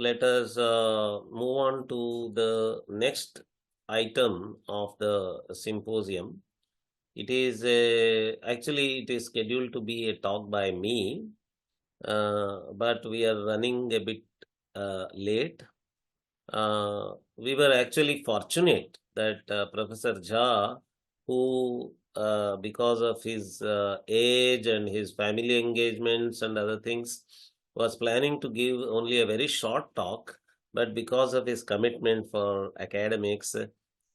let us move on to the next item of the symposium. It is actually it is scheduled to be a talk by me, but we are running a bit late. We were actually fortunate that Professor Jha, who because of his age and his family engagements and other things, was planning to give only a very short talk, but because of his commitment for academics,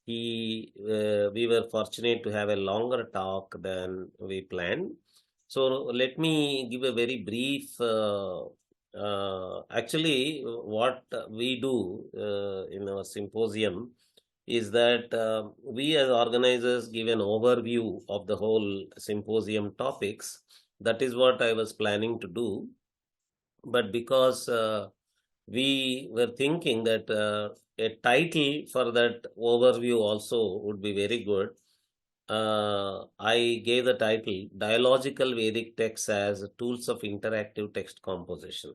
we were fortunate to have a longer talk than we planned. So let me give a very brief actually, what we do in our symposium is that we as organizers give an overview of the whole symposium topics. That is what I was planning to do. But because we were thinking that a title for that overview also would be very good, I gave the title Dialogical Vedic Texts as Tools of Interactive Text Composition.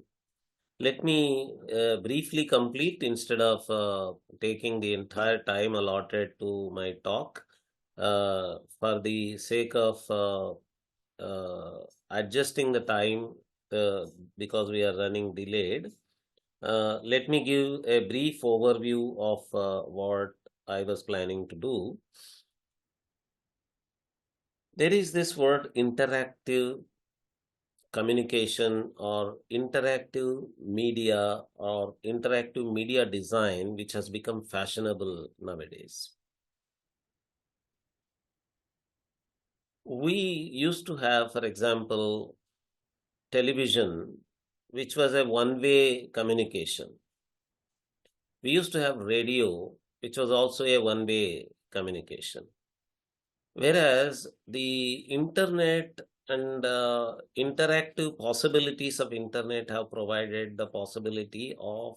Let me briefly complete instead of taking the entire time allotted to my talk. For the sake of adjusting the time because we are running delayed, let me give a brief overview of what I was planning to do. There is this word interactive communication or interactive media or interactive media design, which has become fashionable nowadays. We used to have, for example, television, which was a one-way communication. We used to have radio, which was also a one-way communication. Whereas the internet and interactive possibilities of internet have provided the possibility of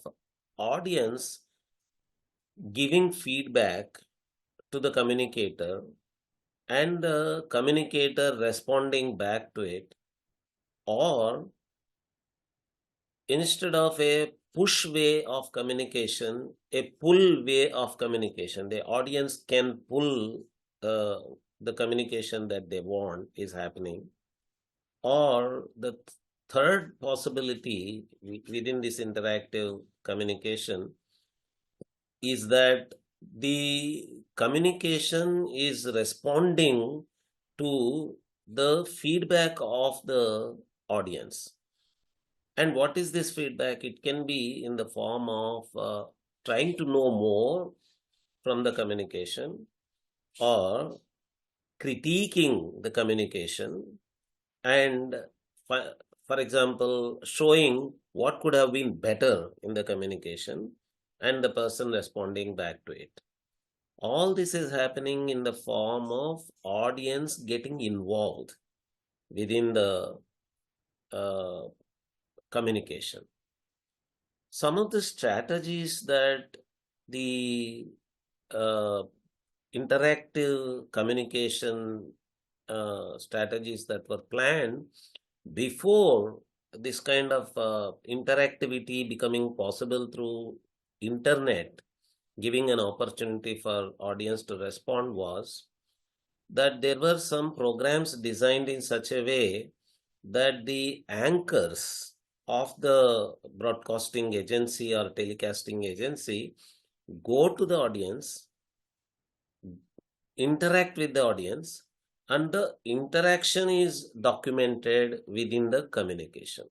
audience giving feedback to the communicator and the communicator responding back to it, or instead of a push way of communication, a pull way of communication. The audience can pull the communication that they want is happening. Or the third possibility within this interactive communication is that the communication is responding to the feedback of the audience. And what is this feedback? It can be in the form of trying to know more from the communication, or critiquing the communication, and for example, showing what could have been better in the communication and the person responding back to it. All this is happening in the form of audience getting involved within the communication. Some of the strategies that the interactive communication strategies that were planned before this kind of interactivity becoming possible through internet, giving an opportunity for audience to respond, was that there were some programs designed in such a way that the anchors of the broadcasting agency or telecasting agency go to the audience, interact with the audience, and the interaction is documented within the communication.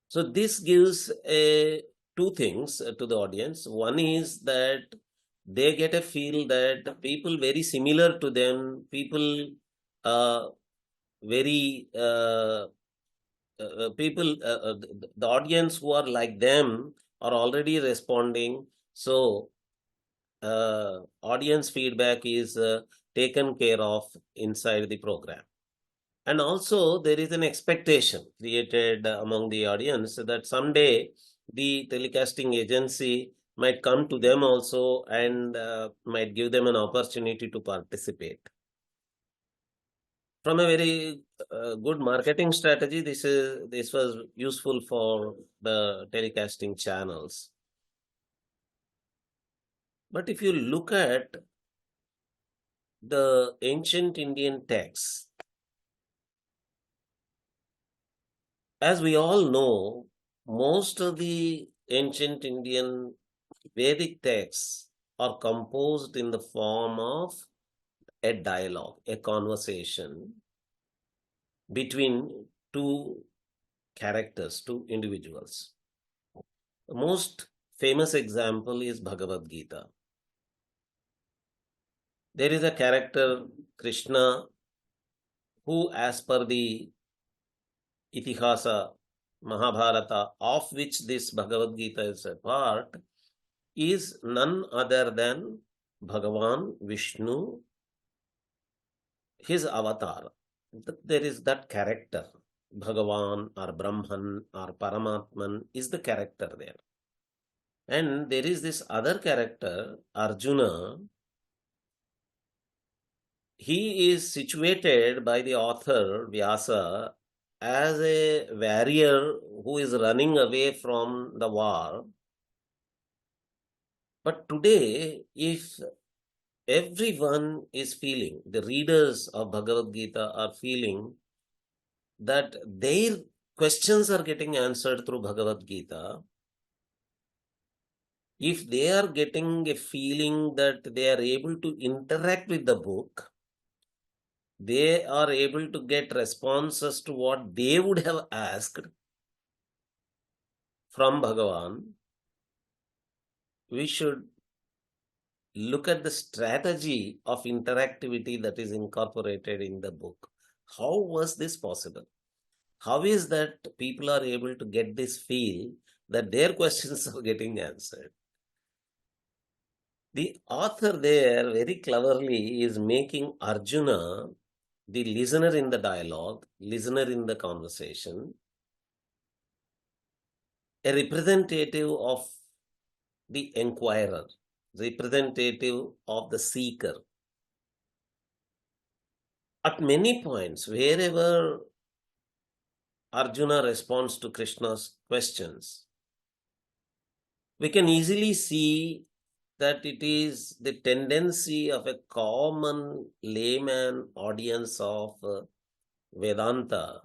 So this gives two things to the audience. One is that they get a feel that people very similar to them, people very people, the audience who are like them are already responding. So audience feedback is taken care of inside the program. And also there is an expectation created among the audience that someday the telecasting agency might come to them also and might give them an opportunity to participate. From a very good marketing strategy, this was useful for the telecasting channels. But if you look at the ancient Indian texts, as we all know, most of the ancient Indian Vedic texts are composed in the form of a dialogue, a conversation between two characters, two individuals. The most famous example is Bhagavad Gita. There is a character, Krishna, who, as per the Itihasa, Mahabharata, of which this Bhagavad Gita is a part, is none other than Bhagavan Vishnu, his avatar. There is that character, Bhagavan or Brahman or Paramatman is the character there. And there is this other character, Arjuna. He is situated by the author Vyasa as a warrior who is running away from the war. But today, if everyone is feeling, the readers of Bhagavad Gita are feeling that their questions are getting answered through Bhagavad Gita, if they are getting a feeling that they are able to interact with the book, they are able to get responses to what they would have asked from Bhagavan, we should look at the strategy of interactivity that is incorporated in the book. How was this possible? How is that people are able to get this feel that their questions are getting answered? The author there very cleverly is making Arjuna the listener in the dialogue, listener in the conversation, a representative of the inquirer, representative of the seeker. At many points, wherever Arjuna responds to Krishna's questions, we can easily see that it is the tendency of a common layman audience of Vedanta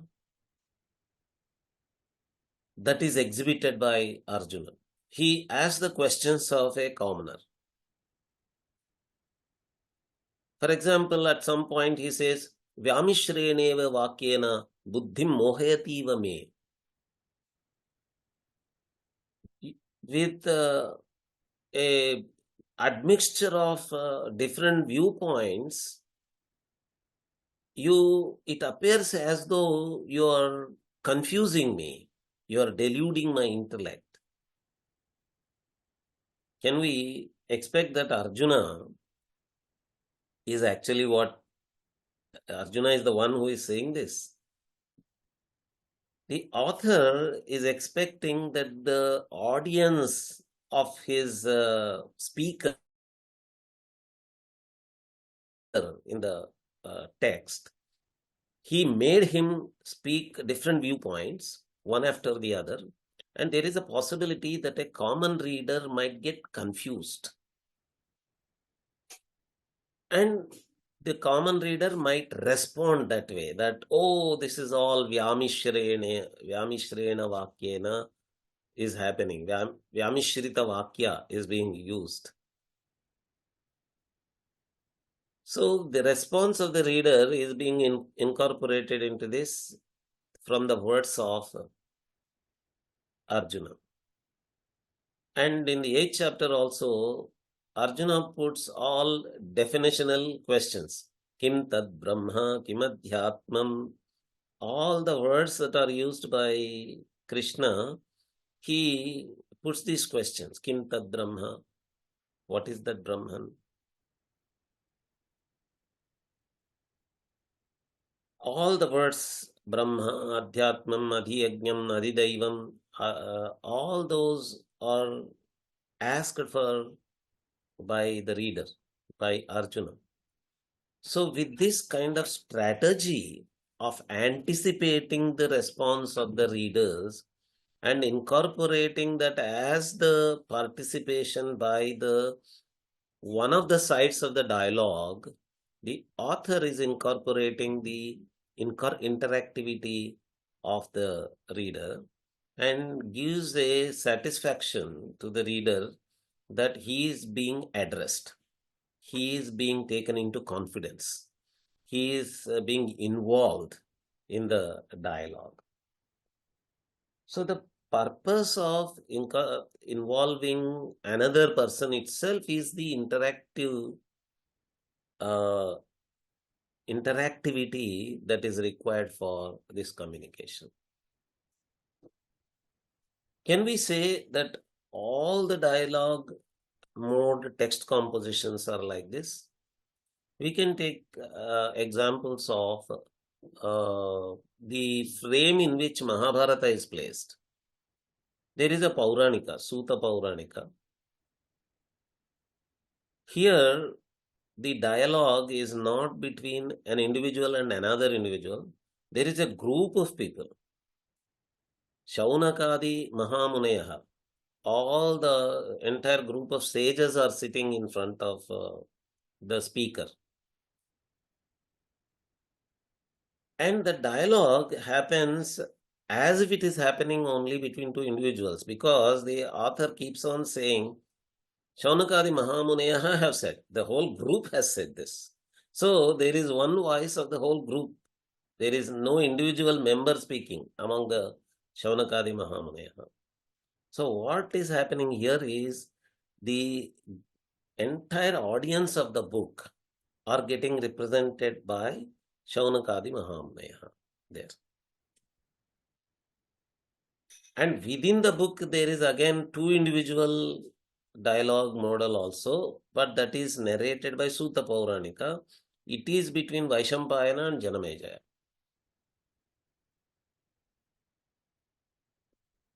that is exhibited by Arjuna. He asks the questions of a commoner. For example, at some point he says, Vyamishreneva vakyena buddhim mohayativa me. With a admixture of different viewpoints, it appears as though you are confusing me. You are deluding my intellect. Can we expect that Arjuna is actually Arjuna is the one who is saying this? The author is expecting that the audience of his speaker in the text, he made him speak different viewpoints, one after the other, and there is a possibility that a common reader might get confused. And the common reader might respond that way, that, oh, this is all Vyamishrena Vakyena is happening. Vyamishrita Vakya is being used. So the response of the reader is being incorporated into this from the words of Arjuna. And in the 8th chapter also, Arjuna puts all definitional questions. Kim tad brahma, kim adhyatmam. All the words that are used by Krishna, he puts these questions. Kim tad brahma? What is that Brahman? All the words Brahma, Adhyatmam, Adhiyajnam, Adhidaivam, all those are asked for by the reader, by Arjuna. So with this kind of strategy of anticipating the response of the readers and incorporating that as the participation by the one of the sides of the dialogue, the author is incorporating the interactivity of the reader and gives a satisfaction to the reader that he is being addressed, he is being taken into confidence, he is being involved in the dialogue. So the purpose of involving another person itself is the uh, interactivity that is required for this communication. Can we say that all the dialogue mode text compositions are like this? We can take examples of the frame in which Mahabharata is placed. There is a Pauranika, Suta Pauranika. Here, the dialogue is not between an individual and another individual. There is a group of people. Shaunakadi Mahamuneyaha. All the entire group of sages are sitting in front of the speaker. And the dialogue happens as if it is happening only between two individuals, because the author keeps on saying, Shaunakadi Mahamuneyaha have said, the whole group has said this. So there is one voice of the whole group. There is no individual member speaking among the Shaunakadi Mahamuneyaha. So what is happening here is the entire audience of the book are getting represented by Shaunakadi Mahamuneyaha there. And within the book, there is again two individual dialogue model also, but that is narrated by Suta Pauranika. It is between Vaishampayana and Janamejaya.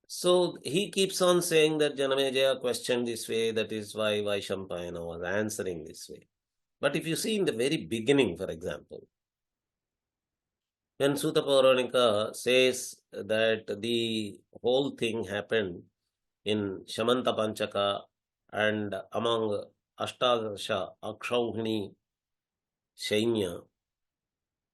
So he keeps on saying that Janamejaya questioned this way, that is why Vaishampayana was answering this way. But if you see in the very beginning, for example, when Suta Pauranika says that the whole thing happened in Shamanta Panchaka and among Ashtadasha Akshauhini Shainya,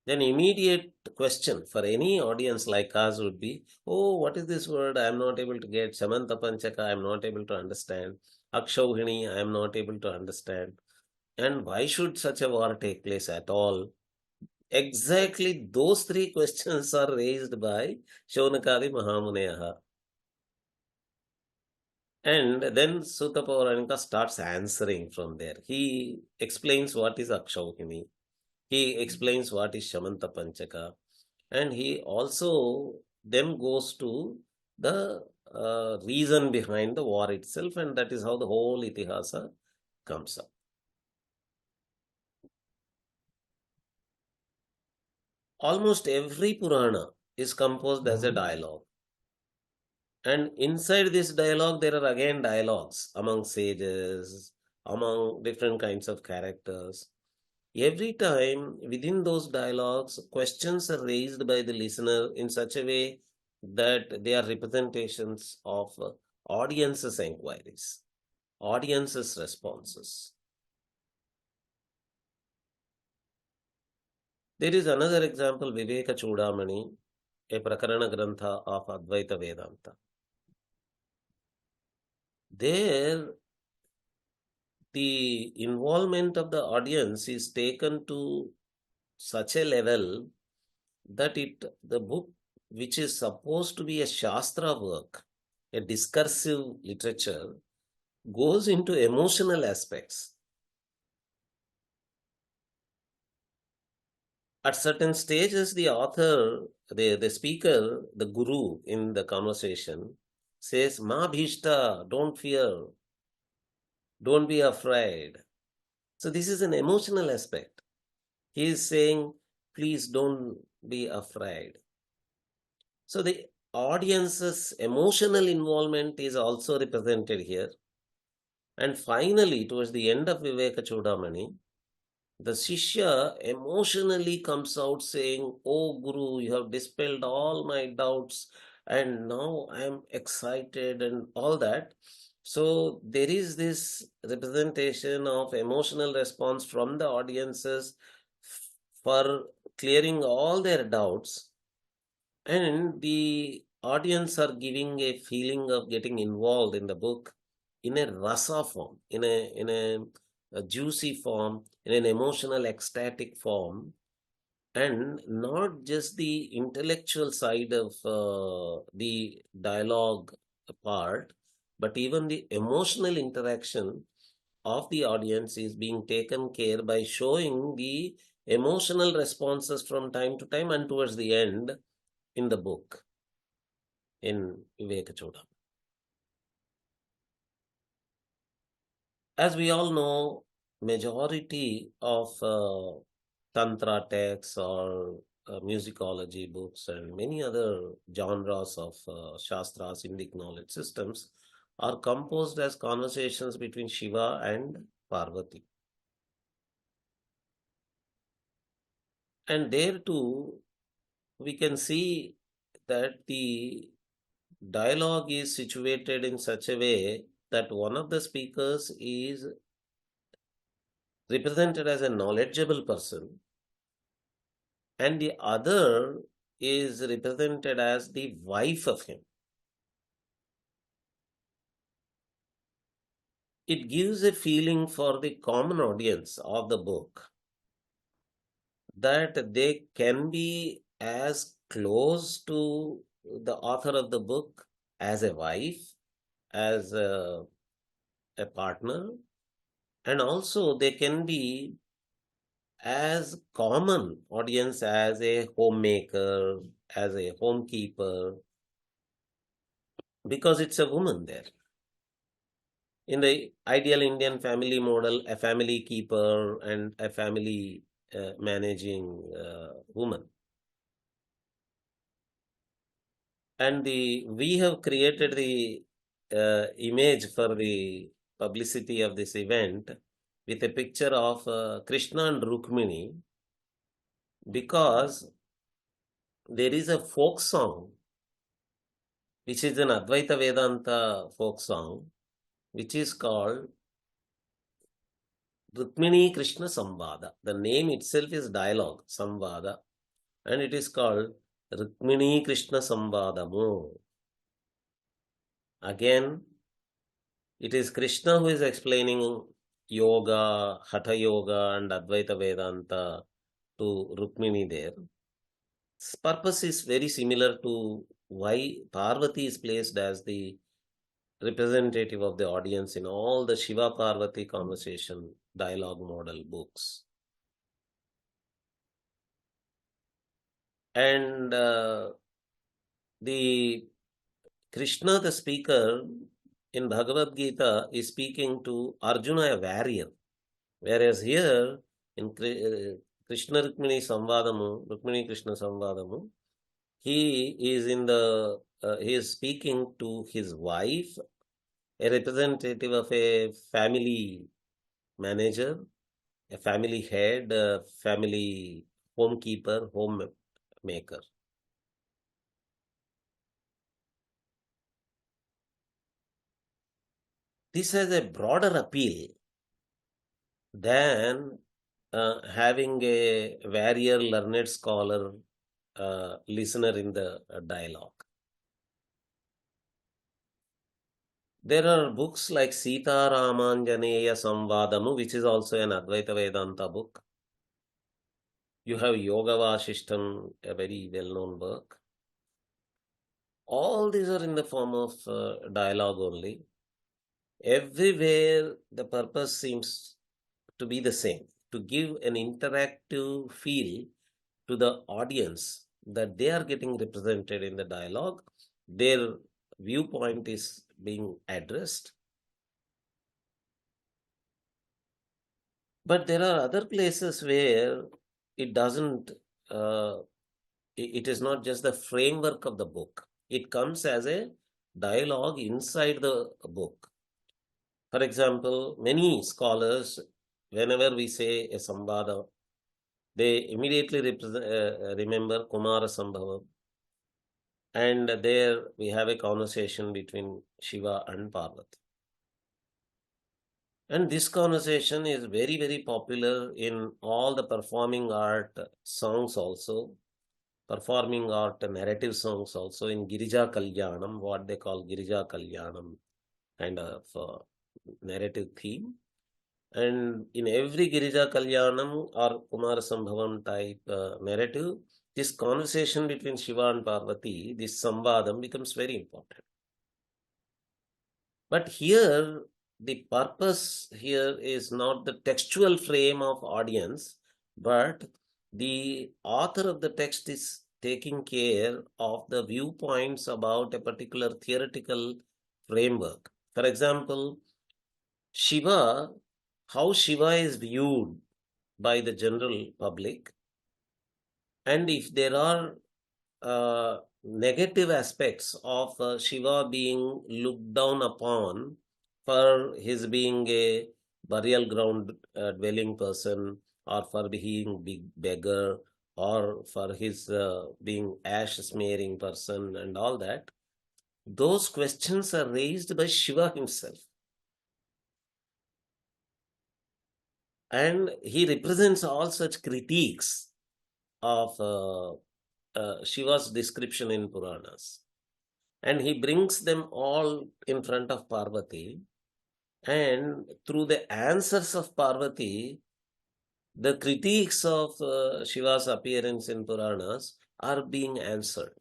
then immediate question for any audience like us would be, oh, what is this word? I am not able to get. Shamanta Panchaka, I am not able to understand. Akshauhini, I am not able to understand. And why should such a war take place at all? Exactly those three questions are raised by Shaunakadi Mahamuneyaha. And then Sutta Pauranika starts answering from there. He explains what is Akshauhini. He explains what is Shamanta Panchaka. And he also then goes to the reason behind the war itself, and that is how the whole Itihasa comes up. Almost every Purana is composed as a dialogue. And inside this dialogue, there are again dialogues among sages, among different kinds of characters. Every time within those dialogues, questions are raised by the listener in such a way that they are representations of audience's inquiries, audience's responses. There is another example, Viveka Chudamani, a Prakarana Grantha of Advaita Vedanta. There, the involvement of the audience is taken to such a level that the book, which is supposed to be a shastra work, a discursive literature, goes into emotional aspects. At certain stages, the author, the speaker, the guru in the conversation says, Ma Bhishta, don't fear, don't be afraid. So this is an emotional aspect. He is saying, please don't be afraid. So the audience's emotional involvement is also represented here. And finally, towards the end of Viveka Chudamani, the Shishya emotionally comes out saying, "Oh Guru, you have dispelled all my doubts, and now I am excited," and all that. So there is this representation of emotional response from the audiences for clearing all their doubts, and the audience are giving a feeling of getting involved in the book in a rasa form, a juicy form, in an emotional, ecstatic form, and not just the intellectual side of the dialogue part, but even the emotional interaction of the audience is being taken care by showing the emotional responses from time to time and towards the end in the book in Vivekachoda. As we all know, majority of tantra texts or musicology books and many other genres of shastras, Indic knowledge systems, are composed as conversations between Shiva and Parvati. And there too, we can see that the dialogue is situated in such a way that one of the speakers is represented as a knowledgeable person, and the other is represented as the wife of him. It gives a feeling for the common audience of the book that they can be as close to the author of the book as a wife, as a partner, and also they can be as common audience as a homemaker, as a homekeeper, because it's a woman there. In the ideal Indian family model, a family keeper and a family managing woman. And we have created the image for the publicity of this event with a picture of Krishna and Rukmini, because there is a folk song which is an Advaita Vedanta folk song, which is called Rukmini Krishna Samvaada. The name itself is dialogue, Samvaada, and it is called Rukmini Krishna Samvadamu. Again, it is Krishna who is explaining yoga, Hatha Yoga, and Advaita Vedanta to Rukmini there. This purpose is very similar to why Parvati is placed as the representative of the audience in all the Shiva Parvati conversation dialogue model books. And the Krishna, the speaker in Bhagavad Gita, is speaking to Arjuna, a warrior. Whereas here in Krishna Rukmini Samvadamu, Rukmini Krishna Samvadamu, he is he is speaking to his wife, a representative of a family manager, a family head, a family homekeeper, homemaker. This has a broader appeal than having a warrior, learned scholar, listener in the dialogue. There are books like Sita Ramanjaneya Samvadamu, which is also an Advaita Vedanta book. You have Yoga Vasishtam, a very well-known work. All these are in the form of dialogue only. Everywhere the purpose seems to be the same, to give an interactive feel to the audience that they are getting represented in the dialogue. Their viewpoint is being addressed. But there are other places where it doesn't, it is not just the framework of the book. It comes as a dialogue inside the book. For example, many scholars whenever we say a Samvaada, they immediately remember Kumara Sambhavam. And there we have a conversation between Shiva and Parvati. And this conversation is very, very popular in all the performing art songs also, performing art narrative songs also, in Girija Kalyanam, what they call Girija Kalyanam kind of narrative theme. And in every Girija Kalyanam or Kumara Sambhavam type narrative, this conversation between Shiva and Parvati, this Samvadam, becomes very important. But here, the purpose here is not the textual frame of audience, but the author of the text is taking care of the viewpoints about a particular theoretical framework. For example, Shiva, how Shiva is viewed by the general public, and if there are negative aspects of Shiva being looked down upon for his being a burial ground dwelling person, or for being big beggar, or for his being ash smearing person and all that, those questions are raised by Shiva himself. And he represents all such critiques of Shiva's description in Puranas. And he brings them all in front of Parvati. And through the answers of Parvati, the critiques of Shiva's appearance in Puranas are being answered.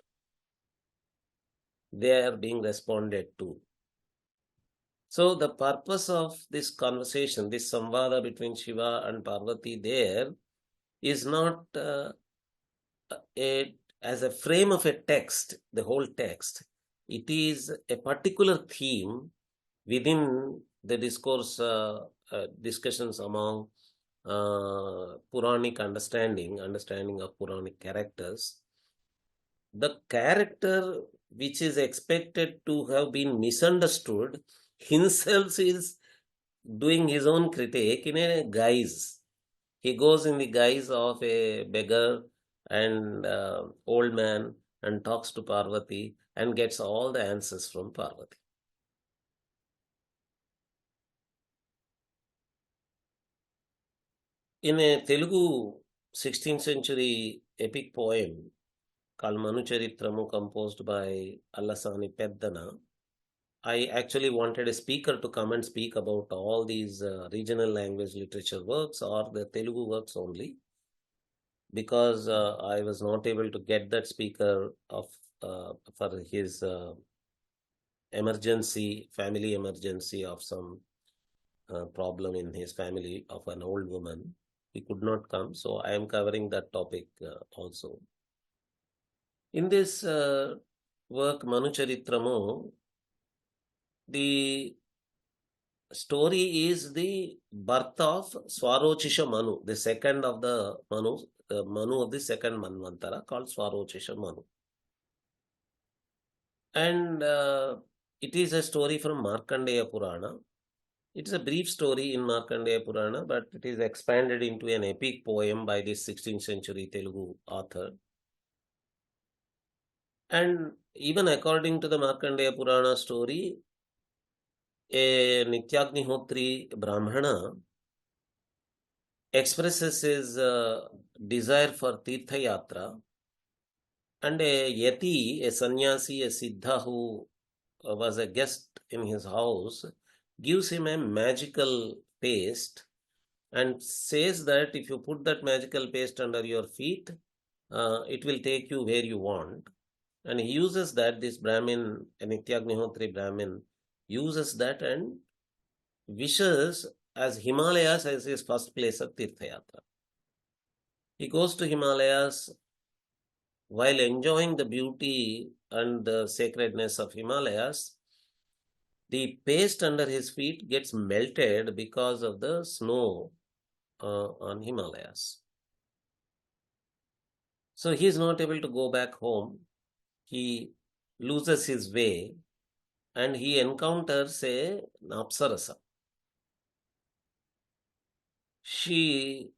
They are being responded to. So the purpose of this conversation, this Samvada between Shiva and Parvati there, is not as a frame of a text, the whole text. It is a particular theme within the discourse discussions among Puranic understanding of Puranic characters. The character which is expected to have been misunderstood himself is doing his own critique in a guise. He goes in the guise of a beggar and old man and talks to Parvati and gets all the answers from Parvati. In a Telugu 16th century epic poem called Manucharitramu, composed by Allasani Peddana, I actually wanted a speaker to come and speak about all these regional language literature works or the Telugu works only, because I was not able to get that speaker for his family emergency of some problem in his family of an old woman. He could not come, so I am covering that topic also. In this work, Manucharitramu, the story is the birth of Swarochisha Manu, the second of the Manus, Manu of the second Manvantara, called Swarochisha Manu. And it is a story from Markandeya Purana. It's a brief story in Markandeya Purana, but it is expanded into an epic poem by this 16th century Telugu author. And even according to the Markandeya Purana story, a Nityagnihotri Brahmana expresses his desire for Tirtha Yatra, and a Yati, a sannyasi, a Siddha who was a guest in his house, gives him a magical paste and says that if you put that magical paste under your feet, it will take you where you want. And he uses that, this Brahmin, a Nityagnihotri Brahmin, uses that and wishes as Himalayas as his first place of Tirtha Yatra. He goes to Himalayas. While enjoying the beauty and the sacredness of Himalayas, the paste under his feet gets melted because of the snow on Himalayas. So he is not able to go back home. He loses his way and he encounters an Apsarasa. she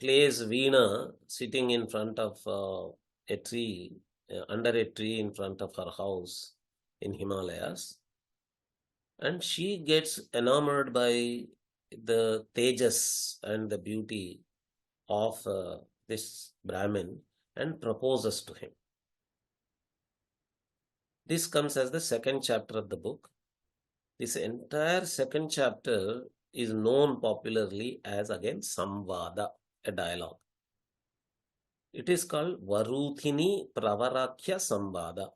plays Veena sitting in front of a tree, under a tree in front of her house in Himalayas. And she gets enamored by the tejas and the beauty of this Brahmin and proposes to him. This comes as the second chapter of the book. This entire second chapter is known popularly as again Samvaada, a dialogue. It is called Varuthini Pravarakya Samvaada.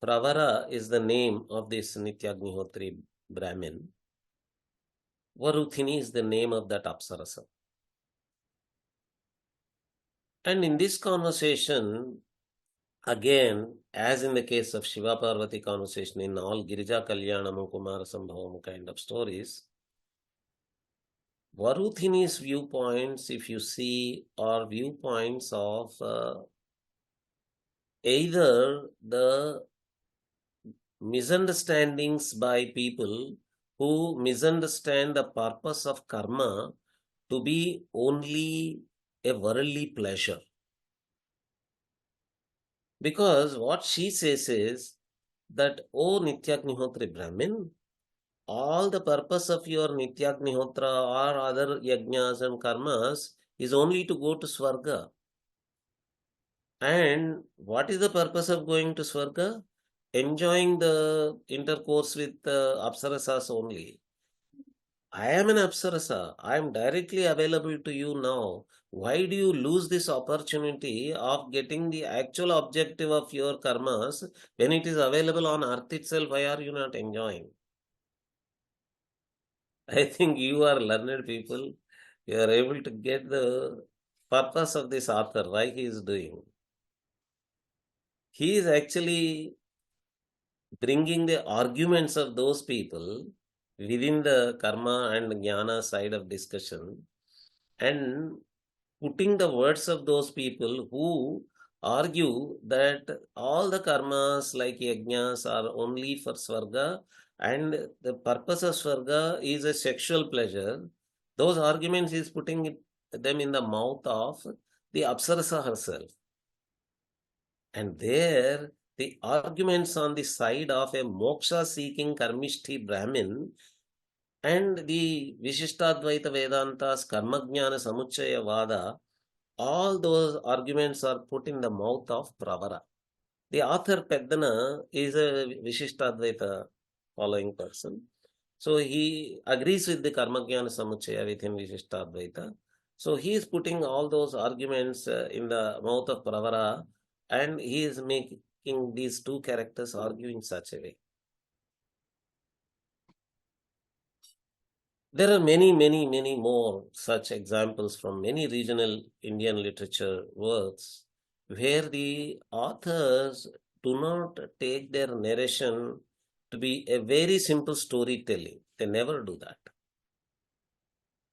Pravara is the name of this Nityagnihotri Brahmin. Varuthini is the name of that Apsarasa. And in this conversation, again, as in the case of Shiva Parvati conversation in all Girija Kalyanamu Kumara Sambhavamu kind of stories, Varuthini's viewpoints, if you see, are viewpoints of either the misunderstandings by people who misunderstand the purpose of karma to be only a worldly pleasure. Because what she says is that, oh Nityagnihotri Brahmin, all the purpose of your Nityagnihotra or other yajnas and karmas is only to go to Swarga. And what is the purpose of going to Swarga? Enjoying the intercourse with Apsarasas only. I am an Apsarasa. I am directly available to you now. Why do you lose this opportunity of getting the actual objective of your karmas when it is available on earth itself? Why are you not enjoying? I think you are learned people. You are able to get the purpose of this author, why he is doing. He is actually bringing the arguments of those people within the karma and jnana side of discussion and putting the words of those people who argue that all the karmas like yajnas are only for Swarga and the purpose of Swarga is a sexual pleasure. Those arguments is putting them in the mouth of the Apsarasa herself. And there, the arguments on the side of a moksha-seeking karmishti Brahmin and the Vishishtadvaita Vedanta's Karmajnana Samuchaya Vaada, all those arguments are put in the mouth of Pravara. The author Peddana is a Vishishtadvaita following person. So he agrees with the Karmajnana Samuchaya within Vishishtadvaita. So he is putting all those arguments in the mouth of Pravara and he is making these two characters argue in such a way. There are many, many, many more such examples from many regional Indian literature works where the authors do not take their narration to be a very simple storytelling. They never do that.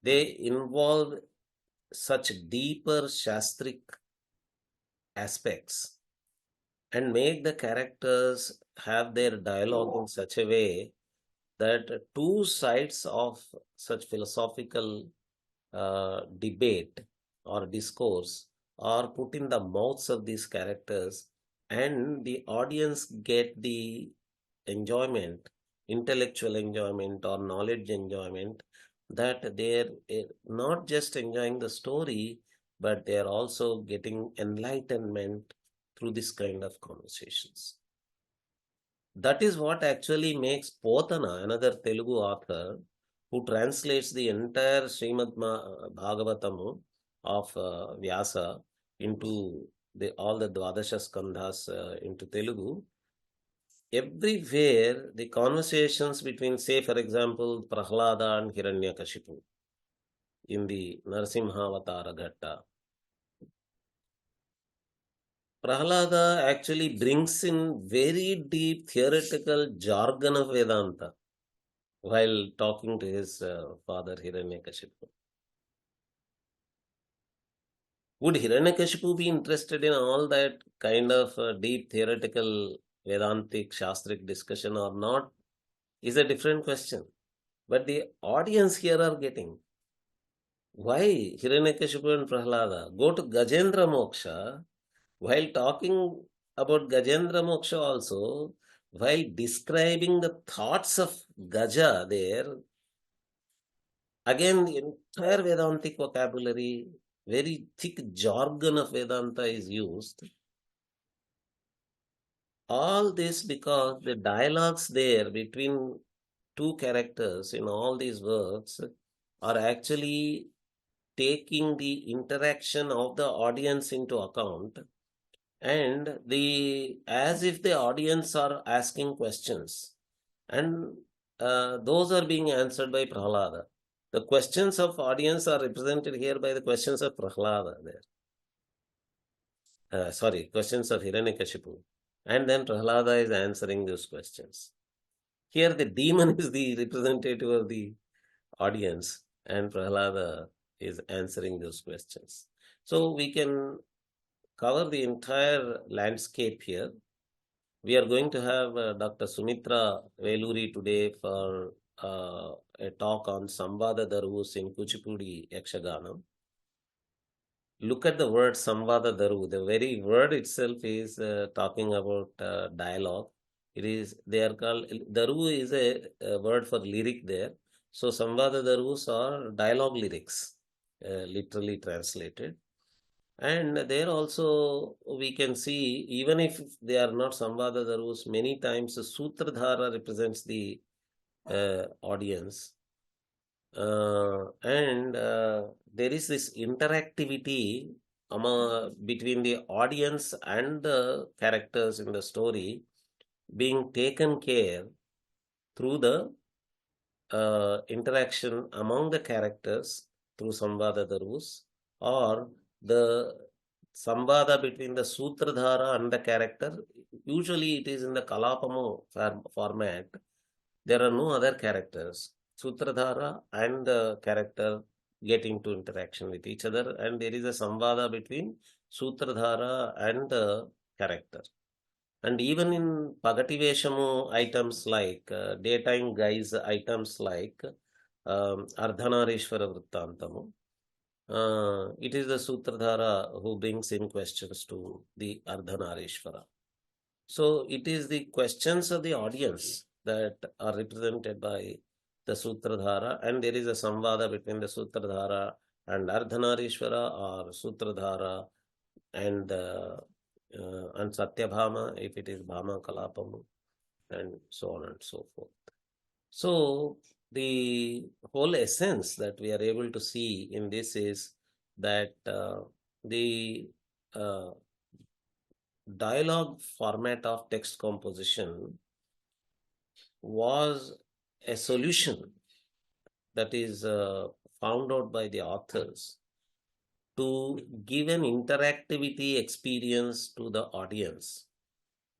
They involve such deeper shaastric aspects and make the characters have their dialogue in such a way that two sides of such philosophical debate or discourse are put in the mouths of these characters and the audience get the enjoyment, intellectual enjoyment or knowledge enjoyment, that they're not just enjoying the story, but they're also getting enlightenment through this kind of conversations. That is what actually makes Potana, another Telugu author, who translates the entire Srimad Bhagavatam of Vyasa into all the Dwadasha Skandhas into Telugu. Everywhere, the conversations between, say, for example, Prahlada and Hiranyakashipu in the Narasimhavatara Ghatta, Prahlada actually brings in very deep theoretical jargon of Vedanta while talking to his father Hiranyakashipu. Would Hiranyakashipu be interested in all that kind of deep theoretical Vedantic, shaastric discussion or not is a different question. But the audience here are getting. Why Hiranyakashipu and Prahlada? Go to Gajendra Moksha. While talking about Gajendra Moksha also, while describing the thoughts of Gaja there, again the entire Vedantic vocabulary, very thick jargon of Vedanta is used. All this because the dialogues there between two characters in all these works are actually taking the interaction of the audience into account, and the as if the audience are asking questions, and those are being answered by Prahlada. The questions of audience are represented here by the questions of Prahlada there. Sorry, questions of Hiranyakashipu. And then Prahlada is answering those questions. Here the demon is the representative of the audience, and Prahlada is answering those questions. So we can cover the entire landscape here. We are going to have Dr. Sumitra Veluri today for a talk on Samvaada Darus in Kuchipudi Yakshaganam. Look at the word Samvaada Daru. The very word itself is talking about dialogue. It is, they are called, Daru is a word for lyric there. So Samvaada Darus are dialogue lyrics, literally translated. And there also we can see, even if they are not Samvada Darus, many times the Sutradhara represents the audience. And there is this interactivity between the audience and the characters in the story being taken care through the interaction among the characters through Samvada Darus, or the Samvada between the Sutradhara and the character. Usually it is in the Kalapamo format. There are no other characters. Sutradhara and the character get into interaction with each other, and there is a Samvada between Sutradhara and the character. And even in Pagativeshamu items like daytime guise items like Ardhanarishvara Vrittantamu, it is the Sutradhara who brings in questions to the Ardhanarishvara. So it is the questions of the audience that are represented by the Sutradhara, and there is a Samvada between the Sutradhara and Ardhanarishvara, or Sutradhara and Satyabhama, if it is Bhama Kalapam, and so on and so forth. So the whole essence that we are able to see in this is that the dialogue format of text composition was a solution that is found out by the authors to give an interactivity experience to the audience,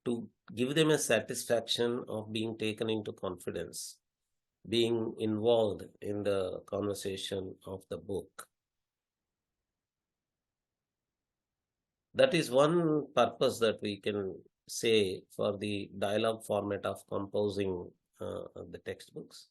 to give them a satisfaction of being taken into confidence, being involved in the conversation of the book. That is one purpose that we can say for the dialogue format of composing the textbooks.